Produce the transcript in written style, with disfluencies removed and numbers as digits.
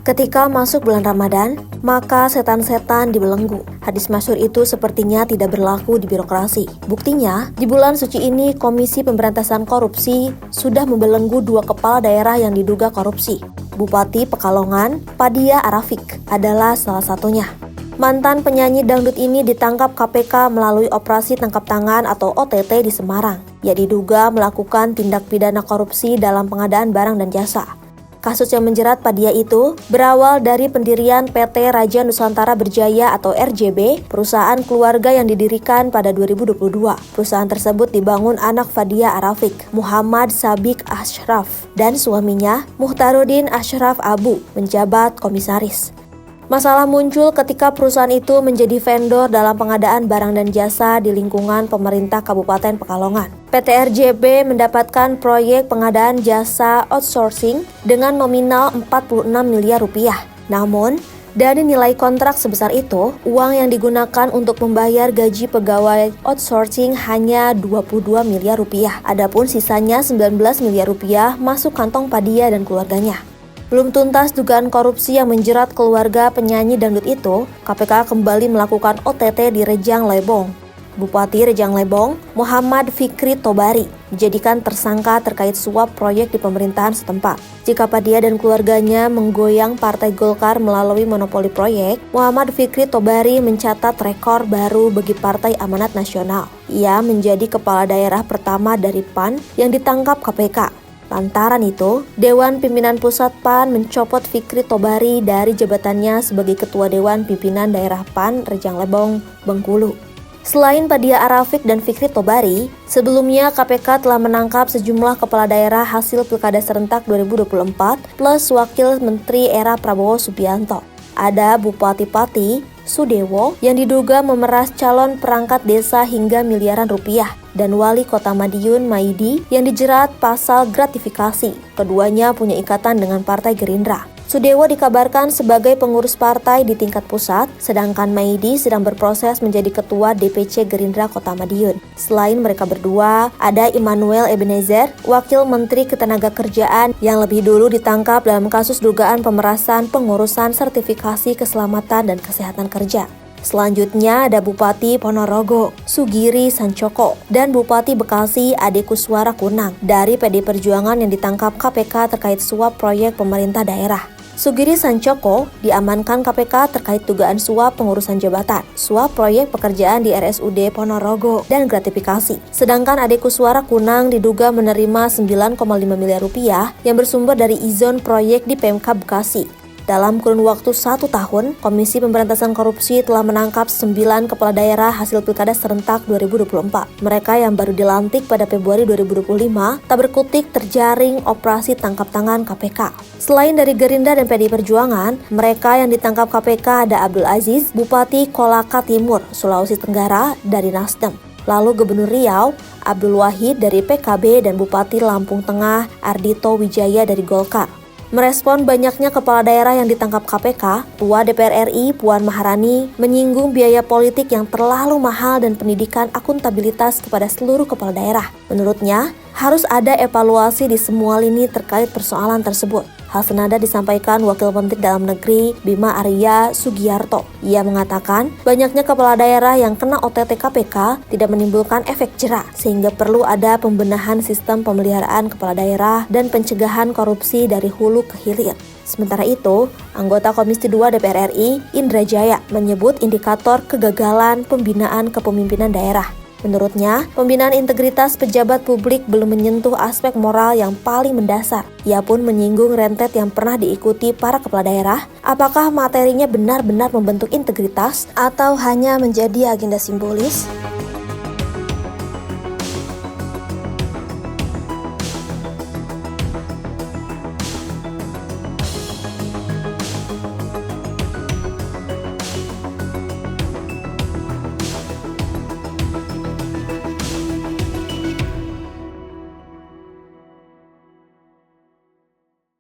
Ketika masuk bulan Ramadan, maka setan-setan dibelenggu. Hadis masyhur itu sepertinya tidak berlaku di birokrasi. Buktinya, di bulan suci ini Komisi Pemberantasan Korupsi sudah membelenggu 2 kepala daerah yang diduga korupsi. Bupati Pekalongan, Padia Arafik, adalah salah satunya. Mantan penyanyi dangdut ini ditangkap KPK melalui operasi tangkap tangan atau OTT di Semarang. Ia diduga melakukan tindak pidana korupsi dalam pengadaan barang dan jasa. Kasus yang menjerat Padia itu berawal dari pendirian PT Raja Nusantara Berjaya atau RJB, perusahaan keluarga yang didirikan pada 2022. Perusahaan tersebut dibangun anak Padia Arafik, Muhammad Sabik Ashraf, dan suaminya Muhtarudin Ashraf Abu menjabat komisaris. Masalah muncul ketika perusahaan itu menjadi vendor dalam pengadaan barang dan jasa di lingkungan pemerintah Kabupaten Pekalongan. PT RJB mendapatkan proyek pengadaan jasa outsourcing dengan nominal 46 miliar rupiah. Namun, dari nilai kontrak sebesar itu, uang yang digunakan untuk membayar gaji pegawai outsourcing hanya 22 miliar rupiah. Adapun sisanya 19 miliar rupiah masuk kantong Padia dan keluarganya. Belum tuntas dugaan korupsi yang menjerat keluarga penyanyi dangdut itu, KPK kembali melakukan OTT di Rejang Lebong. Bupati Rejang Lebong, Muhammad Fikri Tobari, dijadikan tersangka terkait suap proyek di pemerintahan setempat. Jika Padia dan keluarganya menggoyang Partai Golkar melalui monopoli proyek, Muhammad Fikri Tobari mencatat rekor baru bagi Partai Amanat Nasional. Ia menjadi kepala daerah pertama dari PAN yang ditangkap KPK. Lantaran itu, Dewan Pimpinan Pusat PAN mencopot Fikri Tobari dari jabatannya sebagai Ketua Dewan Pimpinan Daerah PAN Rejang Lebong, Bengkulu. Selain Padia Arafik dan Fikri Tobari, sebelumnya KPK telah menangkap sejumlah kepala daerah hasil Pilkada Serentak 2024 plus Wakil Menteri era Prabowo Subianto. Ada Bupati Pati, Sudewo yang diduga memeras calon perangkat desa hingga miliaran rupiah dan Wali Kota Madiun Maidi yang dijerat pasal gratifikasi. Keduanya punya ikatan dengan Partai Gerindra. Sudewo dikabarkan sebagai pengurus partai di tingkat pusat, sedangkan Maidi sedang berproses menjadi ketua DPC Gerindra Kota Madiun. Selain mereka berdua, ada Immanuel Ebenezer, Wakil Menteri Ketenagakerjaan yang lebih dulu ditangkap dalam kasus dugaan pemerasan pengurusan sertifikasi keselamatan dan kesehatan kerja. Selanjutnya ada Bupati Ponorogo, Sugiri Sancoko, dan Bupati Bekasi Ade Kuswara Kunang dari PD Perjuangan yang ditangkap KPK terkait suap proyek pemerintah daerah. Sugiri Sancoko diamankan KPK terkait dugaan suap pengurusan jabatan, suap proyek pekerjaan di RSUD Ponorogo, dan gratifikasi. Sedangkan Ade Kuswara Kunang diduga menerima 9,5 miliar rupiah yang bersumber dari izin proyek di PMK Bekasi. Dalam kurun waktu 1 tahun, Komisi Pemberantasan Korupsi telah menangkap 9 kepala daerah hasil Pilkada Serentak 2024. Mereka yang baru dilantik pada Februari 2025 tak berkutik terjaring operasi tangkap tangan KPK. Selain dari Gerindra dan PDI Perjuangan, mereka yang ditangkap KPK ada Abdul Aziz, Bupati Kolaka Timur, Sulawesi Tenggara dari Nasdem. Lalu Gubernur Riau, Abdul Wahid dari PKB dan Bupati Lampung Tengah, Ardhito Wijaya dari Golkar. Merespon banyaknya kepala daerah yang ditangkap KPK, Ketua DPR RI Puan Maharani menyinggung biaya politik yang terlalu mahal dan pendidikan akuntabilitas kepada seluruh kepala daerah. Menurutnya, harus ada evaluasi di semua lini terkait persoalan tersebut. Hal senada disampaikan Wakil Menteri Dalam Negeri Bima Arya Sugiarto. Ia mengatakan banyaknya kepala daerah yang kena OTT KPK tidak menimbulkan efek jera, sehingga perlu ada pembenahan sistem pemeliharaan kepala daerah dan pencegahan korupsi dari hulu ke hilir. Sementara itu, anggota Komisi 2 DPR RI Indra Jaya menyebut indikator kegagalan pembinaan kepemimpinan daerah. Menurutnya, pembinaan integritas pejabat publik belum menyentuh aspek moral yang paling mendasar. Ia pun menyinggung rentet yang pernah diikuti para kepala daerah, apakah materinya benar-benar membentuk integritas atau hanya menjadi agenda simbolis?